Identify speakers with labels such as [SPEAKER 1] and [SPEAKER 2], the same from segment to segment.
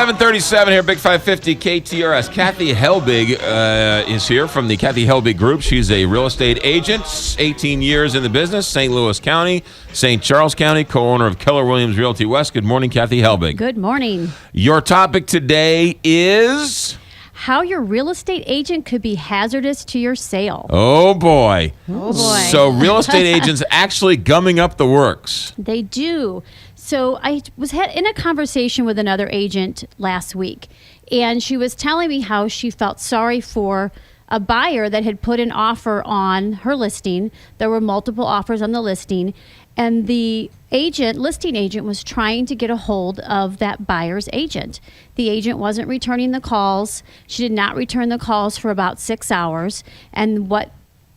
[SPEAKER 1] 7:37 here, Big 550 KTRS. Kathy Helbig is here from the Kathy Helbig Group. She's a real estate agent, 18 years in the business, St. Louis County, St. Charles County, co-owner of Keller Williams Realty West. Good morning, Kathy Helbig.
[SPEAKER 2] Good morning.
[SPEAKER 1] Your topic today is...
[SPEAKER 2] how your real estate agent could be hazardous to your sale.
[SPEAKER 1] Oh, boy.
[SPEAKER 2] Oh, boy.
[SPEAKER 1] So real estate agents actually gumming up the works.
[SPEAKER 2] They do. So I was in a conversation with another agent last week, and she was telling me how she felt sorry for a buyer that had put an offer on her listing. There were multiple offers on the listing, and the listing agent was trying to get a hold of that buyer's agent. The agent wasn't returning the calls. She did not return the calls for about 6 hours. And what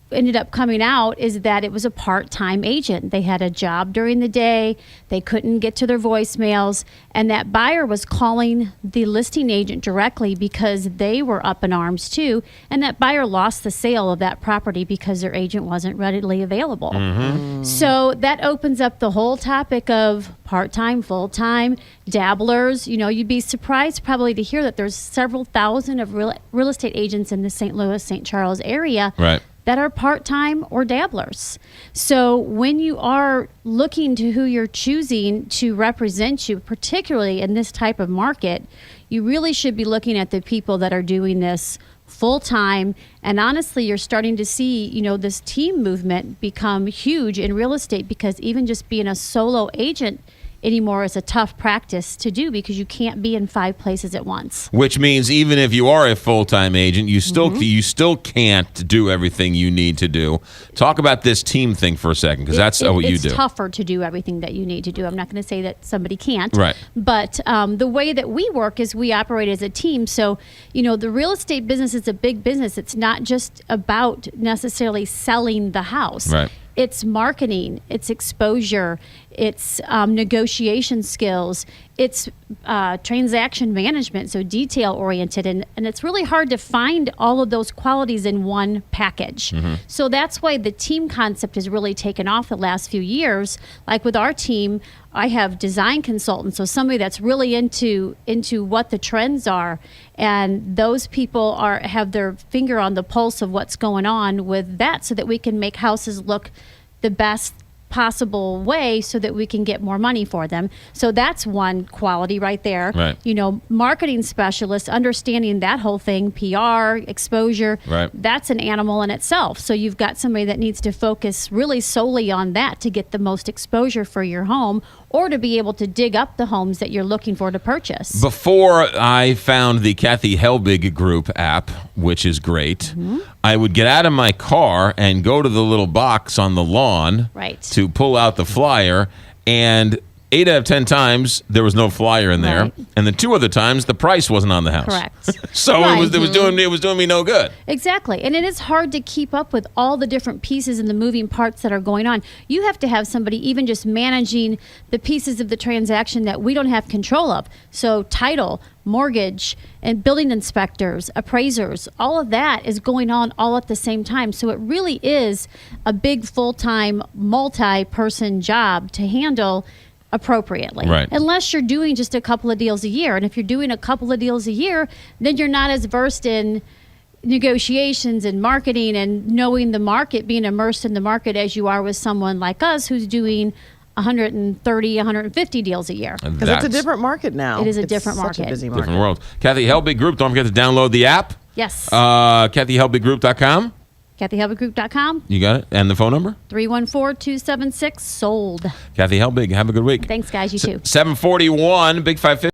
[SPEAKER 2] ended up coming out is that it was a part-time agent. They had a job during the day. They couldn't get to their voicemails. And that buyer was calling the listing agent directly because they were up in arms too. And that buyer lost the sale of that property because their agent wasn't readily available. Mm-hmm. So that opens up the whole topic of part-time, full-time, dabblers. You know, you'd be surprised probably to hear that there's several thousand of real estate agents in the St. Louis, St. Charles area.
[SPEAKER 1] Right.
[SPEAKER 2] That are part-time or dabblers. So when you are looking to who you're choosing to represent you, particularly in this type of market, you really should be looking at the people that are doing this full-time. And honestly, you're starting to see, you know, this team movement become huge in real estate, because even just being a solo agent anymore is a tough practice to do because you can't be in 5 places at once.
[SPEAKER 1] Which means even if you are a full-time agent, you still can't do everything you need to do. Talk about this team thing for a second, because that's what you do.
[SPEAKER 2] It's tougher to do everything that you need to do. I'm not going to say that somebody can't.
[SPEAKER 1] Right.
[SPEAKER 2] But the way that we work is we operate as a team. So, you know, the real estate business is a big business. It's not just about necessarily selling the house.
[SPEAKER 1] Right.
[SPEAKER 2] It's marketing, it's exposure, it's negotiation skills, it's transaction management, so detail-oriented. And it's really hard to find all of those qualities in one package. Mm-hmm. So that's why the team concept has really taken off the last few years. Like with our team, I have design consultants, so somebody that's really into what the trends are. And those people have their finger on the pulse of what's going on with that, so that we can make houses look the best possible way so that we can get more money for them. So that's one quality right there.
[SPEAKER 1] Right.
[SPEAKER 2] You know, marketing specialists, understanding that whole thing, PR, exposure,
[SPEAKER 1] right.
[SPEAKER 2] That's an animal in itself. So you've got somebody that needs to focus really solely on that to get the most exposure for your home, or to be able to dig up the homes that you're looking for to purchase.
[SPEAKER 1] Before I found the Kathy Helbig Group app, which is great, mm-hmm. I would get out of my car and go to the little box on the lawn,
[SPEAKER 2] right.
[SPEAKER 1] to pull out the flyer, and 8 out of 10 times there was no flyer in there, right. And the 2 other times the price wasn't on the house.
[SPEAKER 2] Correct.
[SPEAKER 1] So right. it was doing me no good.
[SPEAKER 2] Exactly. And it is hard to keep up with all the different pieces and the moving parts that are going on. You have to have somebody even just managing the pieces of the transaction that we don't have control of. So title, mortgage, and building inspectors, appraisers, all of that is going on all at the same time. So it really is a big full-time, multi-person job to handle appropriately.
[SPEAKER 1] Right.
[SPEAKER 2] Unless you're doing just a couple of deals a year. And if you're doing a couple of deals a year, then you're not as versed in negotiations and marketing and knowing the market, being immersed in the market as you are with someone like us who's doing 130, 150 deals a year.
[SPEAKER 3] Because it's a different market now.
[SPEAKER 2] It is a different market.
[SPEAKER 3] Such a busy market.
[SPEAKER 1] Different world. Kathy Helbig Group, don't forget to download the app.
[SPEAKER 2] Yes.
[SPEAKER 1] KathyHelbigGroup.com.
[SPEAKER 2] KathyHelbigGroup.com.
[SPEAKER 1] You got it? And the phone number?
[SPEAKER 2] 314-276-SOLD.
[SPEAKER 1] Kathy Helbig, have a good week.
[SPEAKER 2] Thanks, guys. You too.
[SPEAKER 1] 741, Big 550.